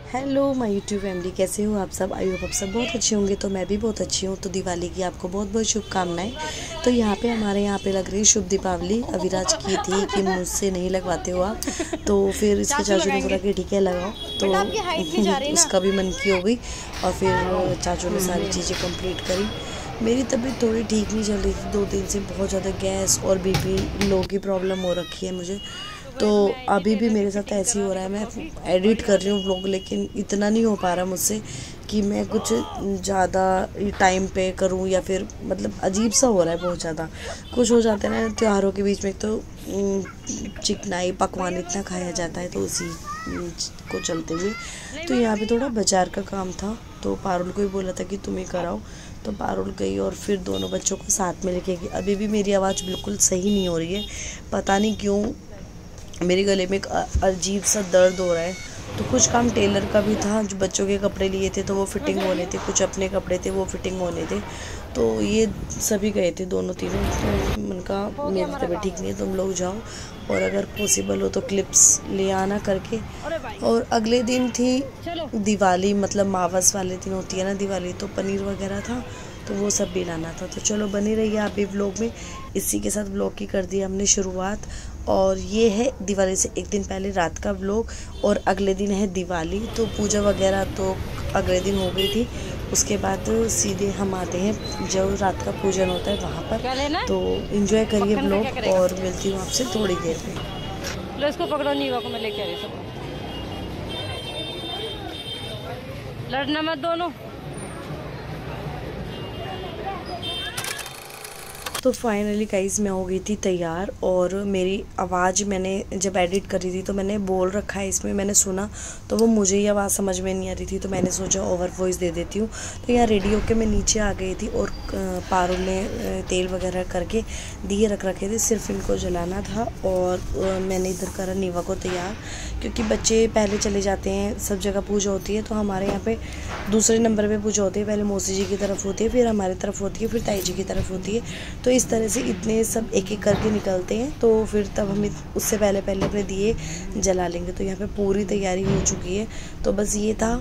Hello my YouTube family, कैसे हो आप सब। आई होप आप सब बहुत अच्छे होंगे। तो मैं भी बहुत अच्छी हूँ। तो दिवाली की आपको बहुत बहुत शुभकामनाएं। तो यहाँ पे हमारे यहाँ पे लग रही है शुभ दीपावली। अविराज की थी कि मुझसे नहीं लगवाते हो आप, तो फिर इसके चाचू ने बोला कि ठीक है लगाओ। तो उसका भी मन की हो गई और फिर चाचू ने सारी चीज़ें कंप्लीट करी। मेरी तबीयत थोड़ी ठीक नहीं चल रही थी 2 दिन से। बहुत ज़्यादा गैस और बीपी लो की प्रॉब्लम हो रखी है मुझे। तो अभी भी मेरे साथ ऐसे ही हो रहा है। मैं एडिट कर रही हूँ व्लॉग, लेकिन इतना नहीं हो पा रहा मुझसे कि मैं कुछ ज़्यादा टाइम पे करूँ, या फिर मतलब अजीब सा हो रहा है बहुत ज़्यादा। कुछ हो जाता है ना त्योहारों के बीच में, तो चिकनाई पकवान इतना खाया जाता है, तो उसी को चलते हुए तो यहाँ पे थोड़ा बाजार का काम था। तो पारुल को ही बोला था कि तुम ही कराओ। तो पारुल गई और फिर दोनों बच्चों को साथ में लेके गई। अभी भी मेरी आवाज़ बिल्कुल सही नहीं हो रही है, पता नहीं क्यों। मेरे गले में एक अजीब सा दर्द हो रहा है। तो कुछ काम टेलर का भी था, जो बच्चों के कपड़े लिए थे तो वो फिटिंग होने थे, कुछ अपने कपड़े थे वो फिटिंग होने थे। तो ये सभी गए थे दोनों तीनों। तो उनका मेरी तबीयत ठीक नहीं है, तुम लोग जाओ और अगर पॉसिबल हो तो क्लिप्स ले आना करके। और अगले दिन थी दिवाली, मतलब मावस वाले दिन होती है ना दिवाली, तो पनीर वगैरह था, तो वो सब भी लाना था। तो चलो बनी रहिए आप भी व्लॉग में। इसी के साथ व्लॉग की कर दी हमने शुरुआत। और ये है दिवाली से एक दिन पहले रात का व्लॉग, और अगले दिन है दिवाली। तो पूजा वगैरह तो अगले दिन हो गई थी। उसके बाद सीधे हम आते हैं जो रात का पूजन होता है वहाँ पर। तो एंजॉय करिए व्लॉग और मिलती हूँ आपसे थोड़ी देर में। लो इसको पकड़ो, नीवा को मैं लेके आ रही हूँ। लड़ना मत दोनों। तो फाइनली गाइस मैं हो गई थी तैयार, और मेरी आवाज़ मैंने जब एडिट कर रही थी तो मैंने बोल रखा है इसमें, मैंने सुना तो वो मुझे ही आवाज़ समझ में नहीं आ रही थी, तो मैंने सोचा ओवर वॉइस दे देती हूँ। तो यहाँ रेडी होके मैं नीचे आ गई थी, और पारुल ने तेल वगैरह करके दिए रख रखे थे, सिर्फ इनको जलाना था। और मैंने इधर करा नीवा को तैयार, क्योंकि बच्चे पहले चले जाते हैं, सब जगह पूजा होती है। तो हमारे यहाँ पे दूसरे नंबर पे पूजा होती है, पहले मौसी जी की तरफ होती है, फिर हमारी तरफ होती है, फिर ताई जी की तरफ होती है। तो इस तरह से इतने सब एक एक करके निकलते हैं, तो फिर तब हम उससे पहले पहले अपने दिए जला लेंगे। तो यहाँ पे पूरी तैयारी हो चुकी है। तो बस ये था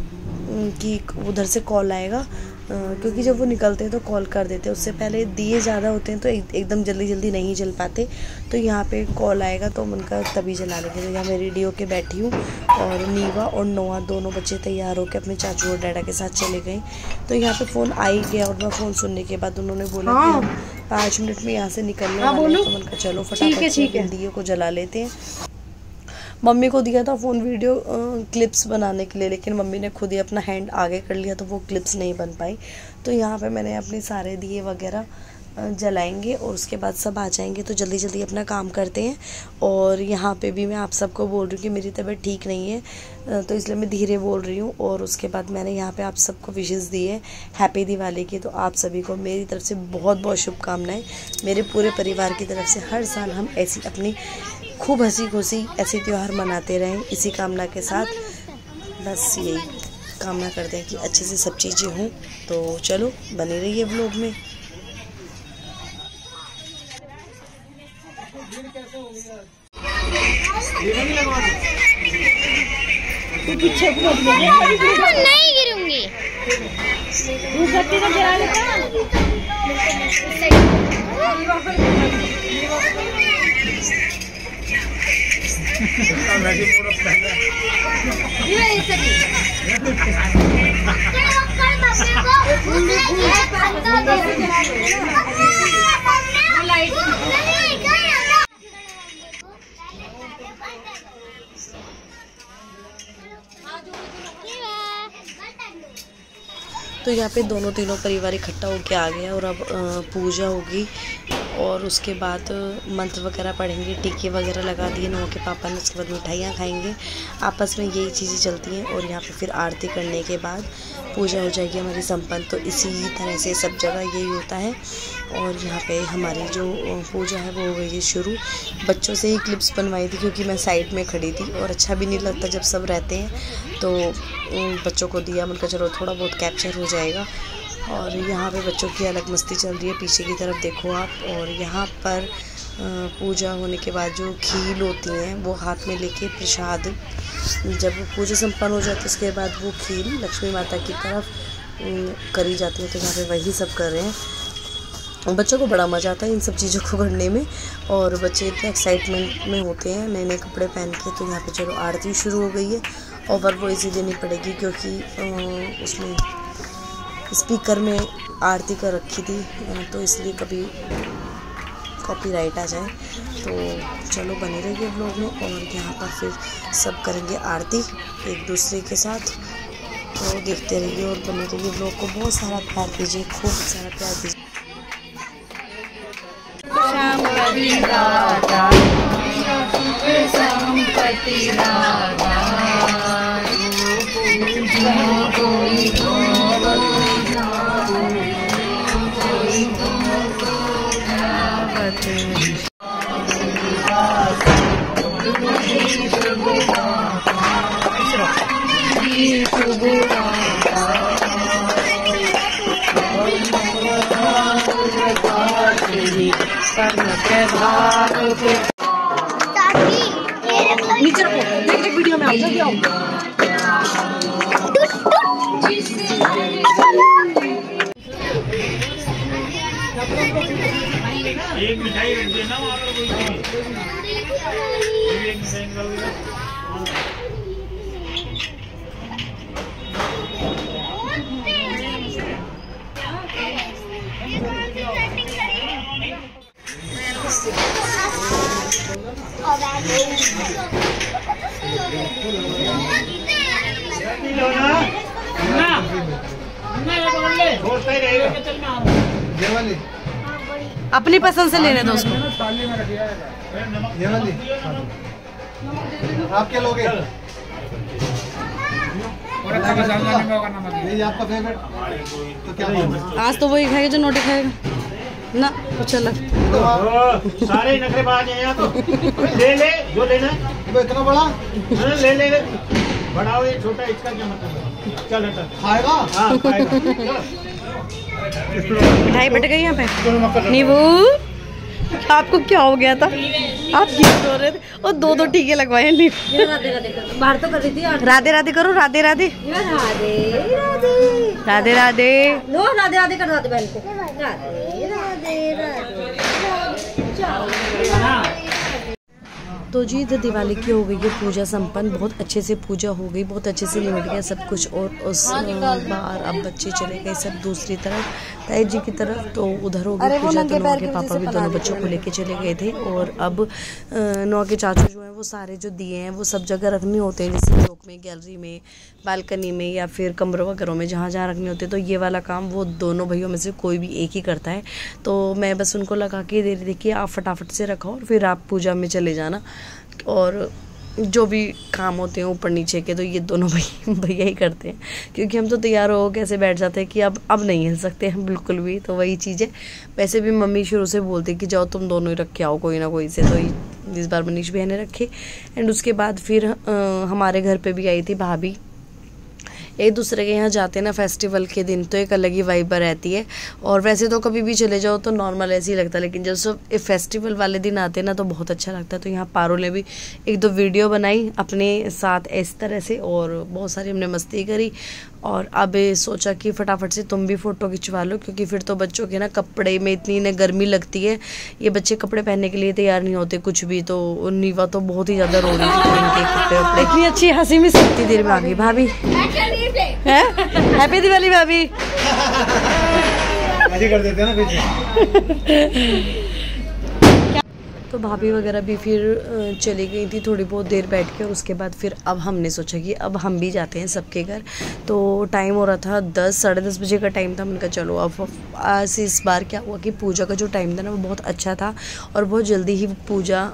कि उधर से कॉल आएगा, क्योंकि जब वो निकलते हैं तो कॉल कर देते हैं। उससे पहले दिए ज़्यादा होते हैं तो एकदम जल्दी जल्दी नहीं जल पाते। तो यहाँ पे कॉल आएगा तो हम उनका तभी जला लेंगे। तो यहाँ मैं रेडी होके बैठी हूँ, और नीवा और नोआ दोनों बच्चे तैयार होकर अपने चाचू और डैडा के साथ चले गए। तो यहाँ पे फ़ोन आ ही गया, और मैं फ़ोन सुनने के बाद उन्होंने बोला कि हम 5 मिनट में यहाँ से निकलने वाले हैं। तो उनका चलो फटाफट से दिए को जला लेते हैं। मम्मी को दिया था फ़ोन वीडियो क्लिप्स बनाने के लिए, लेकिन मम्मी ने खुद ही अपना हैंड आगे कर लिया, तो वो क्लिप्स नहीं बन पाई। तो यहाँ पे मैंने अपने सारे दिए वगैरह जलाएंगे, और उसके बाद सब आ जाएंगे, तो जल्दी जल्दी अपना काम करते हैं। और यहाँ पे भी मैं आप सबको बोल रही हूँ कि मेरी तबीयत ठीक नहीं है, तो इसलिए मैं धीरे बोल रही हूँ। और उसके बाद मैंने यहाँ पे आप सबको विशेस दी है हैप्पी दिवाली की। तो आप सभी को मेरी तरफ से बहुत बहुत शुभकामनाएँ। मेरे पूरे परिवार की तरफ से हर साल हम ऐसी अपनी खूब हंसी खुशी ऐसे त्यौहार मनाते रहें, इसी कामना के साथ। बस यही कामना करते हैं कि अच्छे से सब चीज़ें हों। तो चलो बने रहिए व्लॉग में। पीछे नहीं गिरूंगी। तो गिरा लेता तो यहाँ पे दोनों तीनों परिवार इकट्ठा होके आ गया, और अब पूजा होगी, और उसके बाद मंत्र वगैरह पढ़ेंगे, टीके वगैरह लगा दिए नौ के पापा ने। उसके बाद मिठाइयाँ खाएंगे, आपस में यही चीज़ें चलती हैं। और यहाँ पे फिर आरती करने के बाद पूजा हो जाएगी हमारी संपन्न। तो इसी तरह से सब जगह यही होता है। और यहाँ पे हमारी जो पूजा है वो हो गई है शुरू। बच्चों से ही क्लिप्स बनवाई थी, क्योंकि मैं साइड में खड़ी थी, और अच्छा भी नहीं लगता जब सब रहते हैं। तो बच्चों को दिया, उनका चलो थोड़ा बहुत कैप्चर हो जाएगा। और यहाँ पे बच्चों की अलग मस्ती चल रही है, पीछे की तरफ देखो आप। और यहाँ पर पूजा होने के बाद जो खील होती हैं वो हाथ में लेके प्रसाद जब पूजा संपन्न हो जाती है उसके बाद वो खीर लक्ष्मी माता की तरफ करी जाती है। तो यहाँ पे वही सब कर रहे हैं। बच्चों को बड़ा मज़ा आता है इन सब चीज़ों को करने में, और बच्चे इतने एक्साइटमेंट में होते हैं नए नए कपड़े पहन के। तो यहाँ पे चलो आरती शुरू हो गई है। ओवर वॉइस ही देनी पड़ेगी क्योंकि उसमें स्पीकर में आरती कर रखी थी, तो इसलिए कभी कॉपीराइट आ जाए। तो चलो बने रहिए व्लॉग में, और यहाँ पर फिर सब करेंगे आरती एक दूसरे के साथ। तो देखते रहिए और बने रहिए व्लॉग को। बहुत सारा प्यार दीजिए, खूब सारा प्यार दीजिए। नीचे रखो, वीडियो में आओ, जल्दी आओ। एक मिठाई रख देना वहाँ पर, कोई एक मिठाई अपनी पसंद से लेने दो उसको। आप क्या लोगे? यही आपका फेवरेट? तो क्या आज तो वही खाएगा जो नोटी खाएगा ना, कुछ अलग। सारे नखरेबाज हैं यहाँ तो। ले ले जो लेना है। इतना बड़ा ले ले बढ़ाओ, ये छोटा इसका क्या मतलब? चल खाएगा? हाँ खाएगा। मिठाई बट गई यहाँ पे। नीबू आपको क्या हो गया था? आप क्यों रो रहे थे? और दो दो टीके लगवाए नीबू। बाहर तो कर रही थी। राधे राधे करो, राधे राधे राधे राधे लो, राधे राधे कर राधे बहन को। राधे राधे राधे। तो जी इधर दिवाली की हो गई है पूजा संपन्न। बहुत अच्छे से पूजा हो गई, बहुत अच्छे से निपट गया सब कुछ। और उस बार अब बच्चे चले गए सब दूसरी तरफ, ताई जी की तरफ। तो उधर हो गई पूजा। तो नौ के पापा भी दोनों बच्चों को लेके चले गए थे। और अब नौ के चाचू जो है वो सारे जो दिए हैं वो सब जगह रखने होते हैं, जैसे चौक में, गैलरी में, बालकनी में, या फिर कमरों वगैरह में, जहाँ जहाँ रखने होते हैं। तो ये वाला काम वो दोनों भाइयों में से कोई भी एक ही करता है। तो मैं बस उनको लगा के दे रही थी कि आप फटाफट से रखो और फिर आप पूजा में चले जाना। और जो भी काम होते हैं ऊपर नीचे के तो ये दोनों भैया ही करते हैं, क्योंकि हम तो तैयार हो कैसे बैठ जाते हैं कि अब नहीं हिल सकते हम बिल्कुल भी। तो वही चीज़ है। वैसे भी मम्मी शुरू से बोलती कि जाओ तुम दोनों ही रख के आओ कोई ना कोई से। तो इस बार मनीष भैया ने रखे। एंड उसके बाद फिर हमारे घर पे भी आई थी भाभी। एक दूसरे के यहाँ जाते हैं ना फेस्टिवल के दिन, तो एक अलग ही वाइब रहती है। और वैसे तो कभी भी चले जाओ तो नॉर्मल ऐसे ही लगता है, लेकिन जब सब फेस्टिवल वाले दिन आते हैं ना तो बहुत अच्छा लगता है। तो यहाँ पारो ने भी एक दो वीडियो बनाई अपने साथ इस तरह से, और बहुत सारी हमने मस्ती करी। और अब सोचा कि फटाफट से तुम भी फ़ोटो खिंचवा लो, क्योंकि फिर तो बच्चों के ना कपड़े में इतनी इन्हें गर्मी लगती है, ये बच्चे कपड़े पहनने के लिए तैयार नहीं होते कुछ भी। तो नीवा तो बहुत ही ज़्यादा रो रही थी इनके कपड़े। इतनी अच्छी हंसी में सकती देर में आ गई भाभी। हैप्पी दिवाली भाभी। ऐसे कर देते हैं ना पीछे। तो भाभी वगैरह भी फिर चली गई थी थोड़ी बहुत देर बैठ के। और उसके बाद फिर अब हमने सोचा कि अब हम भी जाते हैं सबके घर। तो टाइम हो रहा था 10 साढ़े 10 बजे का टाइम था। मैंने कहा चलो अब आज इस बार क्या हुआ कि पूजा का जो टाइम था ना वो बहुत अच्छा था और बहुत जल्दी ही पूजा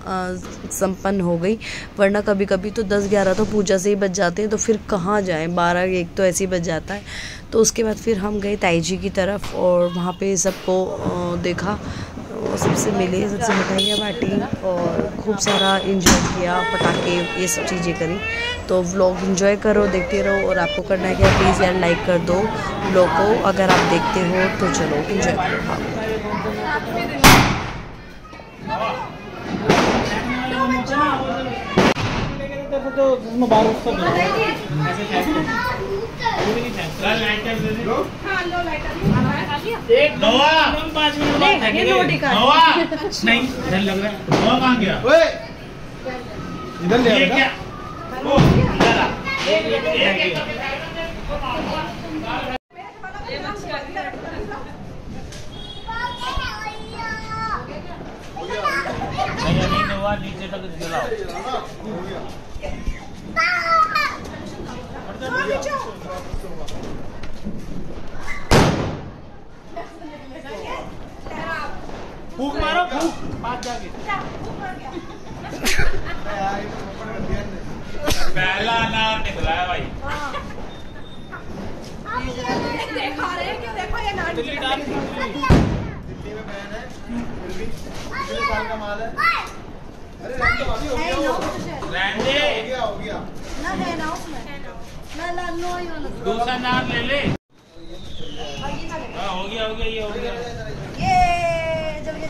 संपन्न हो गई। वरना कभी कभी तो 10-11 तो पूजा से ही बच जाते हैं, तो फिर कहाँ जाएँ, 12-1 तो ऐसे ही बच जाता है। तो उसके बाद फिर हम गए ताई जी की तरफ और वहाँ पे सबको देखा, सबसे मिले, सबसे मिठाइयाँ बांटी और खूब सारा एंजॉय किया, पटाखे ये सब चीज़ें करी। तो व्लॉग एंजॉय करो, देखते रहो। और आपको करना है क्या, प्लीज़ यार लाइक कर दो व्लॉग को अगर आप देखते हो तो। चलो एंजॉय करो। तरह से जो जिसमें बाहर उसका ऐसे लाइटर दे दे। एक नोआ 5 मिनट बाद फेंकेंगे। नोआ नहीं इधर लग रहा है। नोआ कहाँ गया? ओए इधर ले ये आओ क्या? ना। ओ इधर आ। ये नहीं नोआ नीचे तक गिराओ। फूक मारो फूक पास जाके। पहला नाम निकला है भाई। देखो ये नाटक दिल्ली डाल दिल्ली में बैन है फिर भी पिछले साल का माल है। अरे रहने दो, अभी हो गया रहने हो गया ना है ना उसमें ना नो ही वाला दूसरा नाम ले ले। हाँ हो गया ये हो गया। ये जब ये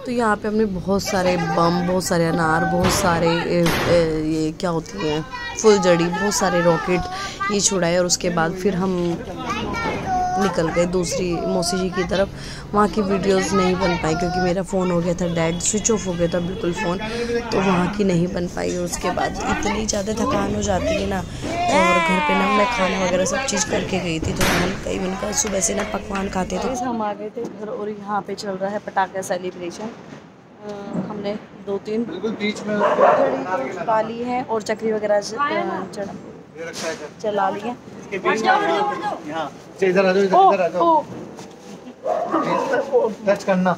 तो यहाँ पे हमने बहुत सारे बम, बहुत सारे अनार, बहुत सारे ये क्या होती हैं फुलझड़ी, बहुत सारे रॉकेट ये छुड़ाए और उसके बाद फिर हम निकल गए दूसरी मौसी जी की तरफ। वहाँ की वीडियोस नहीं बन पाई क्योंकि मेरा फ़ोन हो गया था डेड, स्विच ऑफ हो गया था बिल्कुल फ़ोन, तो वहाँ की नहीं बन पाई। और उसके बाद इतनी ज़्यादा थकान हो जाती है ना, और घर पे ना मैं खाना वगैरह सब चीज़ करके गई थी, तो हम कई दिन का सुबह से ना पकवान खाते थे। हम आ गए थे घर और यहाँ पे चल रहा है पटाखा सेलिब्रेशन। हमने 2-3 बिल्कुल बीच में पाली है और चक्री वगैरह चला ली है। यहाँ से इधर आ जाओ, इधर आ जाओ, टच करना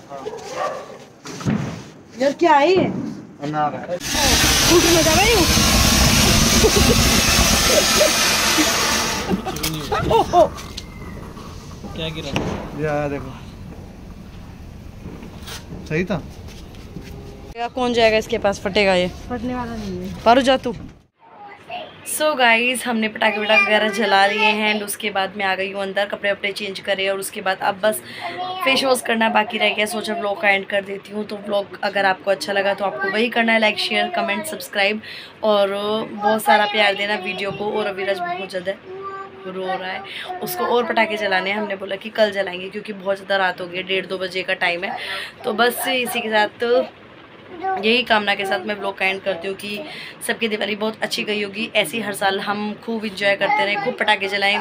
यार क्या है ये? अनार है। में जा रही हूँ। क्या गिरा? ये देखो सही था। कौन जाएगा इसके पास? फटेगा ये, फटने वाला नहीं है। पारू जा तू। सो गाइस हमने पटाखे वगैरह जला लिए हैं एंड उसके बाद मैं आ गई हूँ अंदर, कपड़े वपड़े चेंज करे और उसके बाद अब बस फेस वॉश करना बाकी रह गया। सोचा व्लॉग का एंड कर देती हूँ। तो व्लॉग अगर आपको अच्छा लगा तो आपको वही करना है, लाइक शेयर कमेंट सब्सक्राइब और बहुत सारा प्यार देना वीडियो को। और अविराज बहुत ज़्यादा रो रहा है, उसको और पटाखे जलाने हैं। हमने बोला कि कल जलाएंगे क्योंकि बहुत ज़्यादा रात हो गई, 1:30-2 बजे का टाइम है। तो बस इसी के साथ यही कामना के साथ मैं व्लॉग का एंड करती हूँ कि सबकी दिवाली बहुत अच्छी गई होगी। ऐसी हर साल हम खूब इंजॉय करते रहें, खूब पटाखे जलाएं,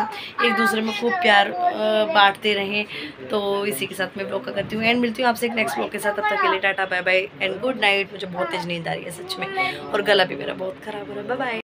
एक दूसरे में खूब प्यार बांटते रहें। तो इसी के साथ मैं व्लॉग का करती हूँ एंड मिलती हूँ आपसे एक नेक्स्ट व्लॉग के साथ। तब तक के लिए tata bye bye and good night. मुझे बहुत तेज नींद आ रही है सच में और गला भी मेरा बहुत ख़राब हो रहा है। Bye bye.